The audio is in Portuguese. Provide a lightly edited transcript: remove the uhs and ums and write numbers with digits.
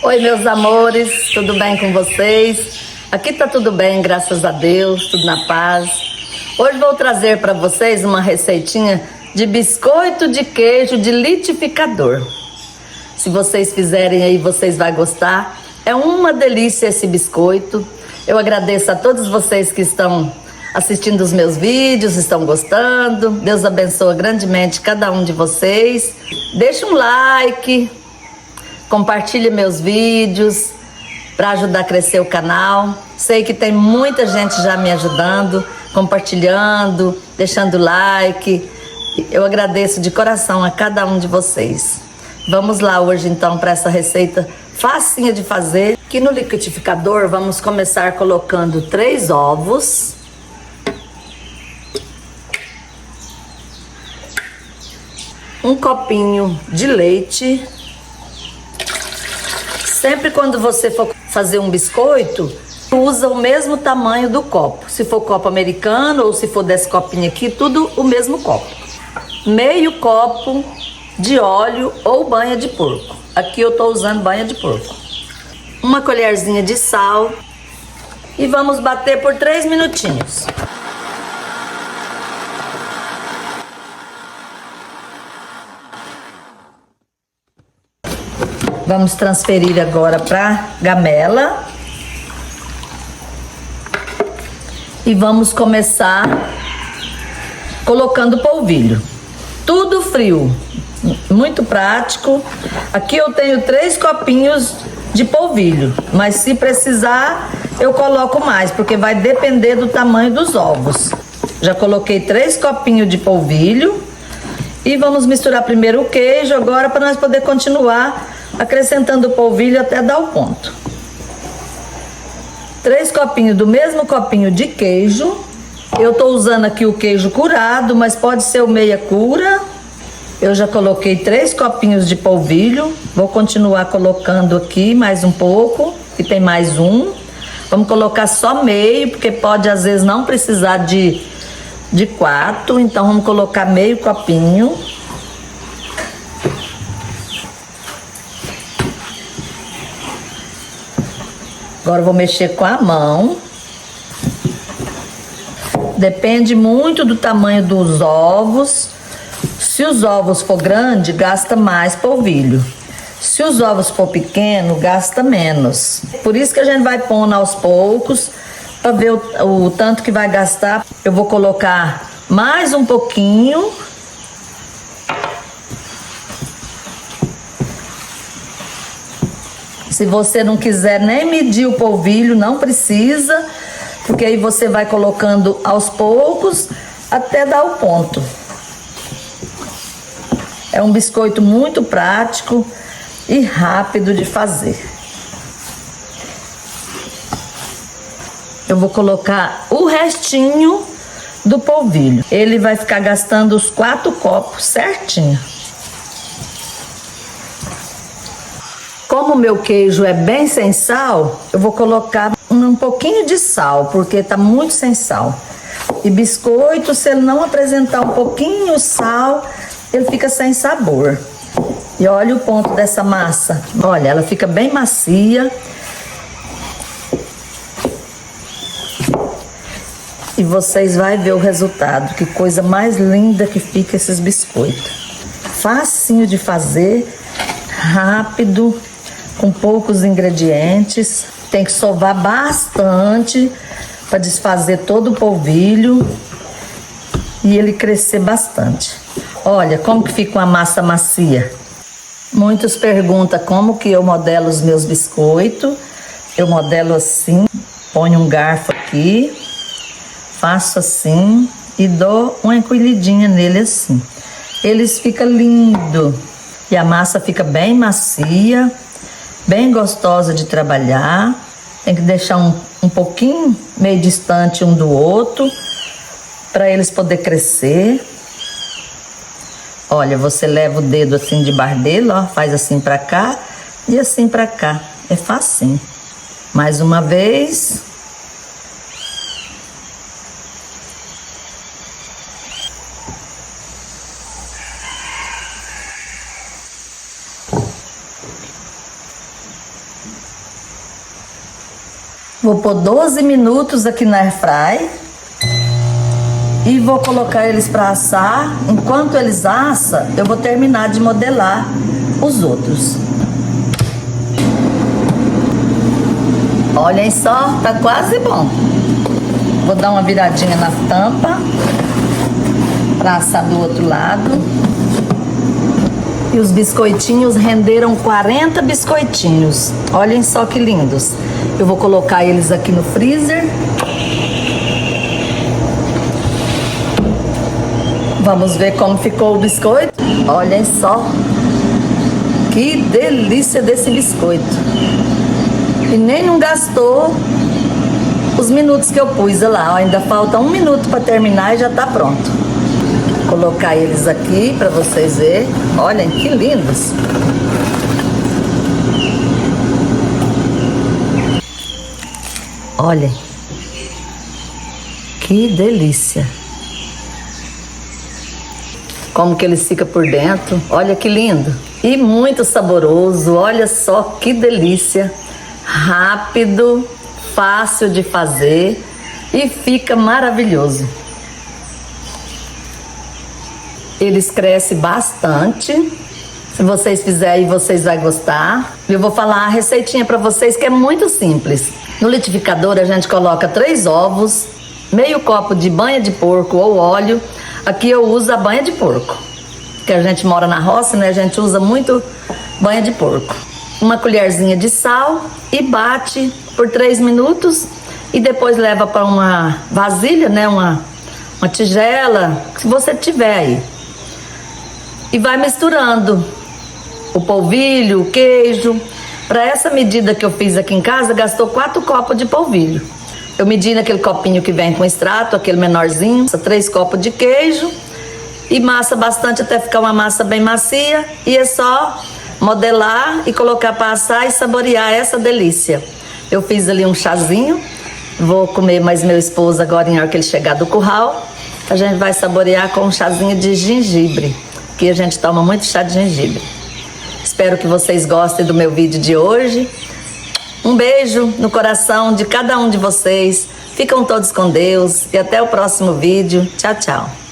Oi, meus amores, tudo bem com vocês? Aqui tá tudo bem, graças a Deus, tudo na paz. Hoje vou trazer para vocês uma receitinha de biscoito de queijo de liquidificador. Se vocês fizerem aí, vocês vão gostar. É uma delícia esse biscoito. Eu agradeço a todos vocês que estão assistindo os meus vídeos, estão gostando. Deus abençoe grandemente cada um de vocês. Deixa um like, compartilhe meus vídeos para ajudar a crescer o canal. Sei que tem muita gente já me ajudando, compartilhando, deixando like. Eu agradeço de coração a cada um de vocês. Vamos lá hoje então para essa receita facinha de fazer. Aqui no liquidificador vamos começar colocando 3 ovos. Um copinho de leite. Sempre quando você for fazer um biscoito, usa o mesmo tamanho do copo. Se for copo americano ou se for desse copinho aqui, tudo o mesmo copo. Meio copo de óleo ou banha de porco. Aqui eu tô usando banha de porco. Uma colherzinha de sal. E vamos bater por 3 minutinhos. Vamos transferir agora para gamela. E vamos começar colocando polvilho. Tudo frio, muito prático. Aqui eu tenho 3 copinhos de polvilho, mas se precisar eu coloco mais, porque vai depender do tamanho dos ovos. Já coloquei 3 copinhos de polvilho. E vamos misturar primeiro o queijo agora para nós poder continuar acrescentando o polvilho até dar o ponto. 3 copinhos do mesmo copinho de queijo. Eu tô usando aqui o queijo curado, mas pode ser o meia cura. Eu já coloquei 3 copinhos de polvilho. Vou continuar colocando aqui mais um pouco, e tem mais um. Vamos colocar só meio, porque pode às vezes não precisar de 4. Então vamos colocar meio copinho. Agora eu vou mexer com a mão. Depende muito do tamanho dos ovos. Se os ovos for grande, gasta mais polvilho. Se os ovos for pequeno, gasta menos. Por isso que a gente vai pondo aos poucos, para ver o tanto que vai gastar. Eu vou colocar mais um pouquinho. Se você não quiser nem medir o polvilho, não precisa, porque aí você vai colocando aos poucos até dar o ponto. É um biscoito muito prático e rápido de fazer. Eu vou colocar o restinho do polvilho. Ele vai ficar gastando os 4 copos certinho. Como o meu queijo é bem sem sal, eu vou colocar um pouquinho de sal, porque tá muito sem sal. E biscoito, se ele não apresentar um pouquinho sal, ele fica sem sabor. E olha o ponto dessa massa. Olha, ela fica bem macia. E vocês vão ver o resultado. Que coisa mais linda que fica esses biscoitos. Facinho de fazer, rápido, com poucos ingredientes. Tem que sovar bastante para desfazer todo o polvilho e ele crescer bastante. Olha como que fica uma massa macia. Muitos perguntam como que eu modelo os meus biscoitos. Eu modelo assim, ponho um garfo aqui, faço assim e dou uma encolhidinha nele assim. Eles ficam lindos e a massa fica bem macia, bem gostosa de trabalhar. Tem que deixar um pouquinho meio distante um do outro para eles poderem crescer. Olha, você leva o dedo assim debaixo dele, ó, faz assim para cá e assim para cá. É facinho. Mais uma vez. Vou pôr 12 minutos aqui na airfry e vou colocar eles para assar. Enquanto eles assam, eu vou terminar de modelar os outros. Olhem só, tá quase bom. Vou dar uma viradinha na tampa para assar do outro lado. E os biscoitinhos renderam 40 biscoitinhos. Olhem só que lindos. Eu vou colocar eles aqui no freezer. Vamos ver como ficou o biscoito. Olhem só. Que delícia desse biscoito. E nem não gastou os minutos que eu pus lá. Ainda falta 1 minuto para terminar e já tá pronto. Vou colocar eles aqui para vocês verem. Olhem que lindos. Olhem. Que delícia. Como que eles ficam por dentro. Olha que lindo. E muito saboroso. Olha só que delícia. Rápido, fácil de fazer e fica maravilhoso. Eles crescem bastante. Se vocês fizerem, vocês vão gostar. Eu vou falar a receitinha para vocês que é muito simples. No liquidificador a gente coloca 3 ovos, meio copo de banha de porco ou óleo. Aqui eu uso a banha de porco, porque a gente mora na roça, né? A gente usa muito banha de porco. Uma colherzinha de sal e bate por 3 minutos e depois leva para uma vasilha, né? Uma tigela, se você tiver aí. E vai misturando o polvilho, o queijo. Para essa medida que eu fiz aqui em casa, gastou 4 copos de polvilho. Eu medi naquele copinho que vem com extrato, aquele menorzinho, 3 copos de queijo e massa bastante até ficar uma massa bem macia. E é só modelar e colocar para assar e saborear essa delícia. Eu fiz ali um chazinho, vou comer mais meu esposo agora em hora que ele chegar do curral. A gente vai saborear com um chazinho de gengibre, que a gente toma muito chá de gengibre. Espero que vocês gostem do meu vídeo de hoje. Um beijo no coração de cada um de vocês. Ficam todos com Deus e até o próximo vídeo. Tchau, tchau.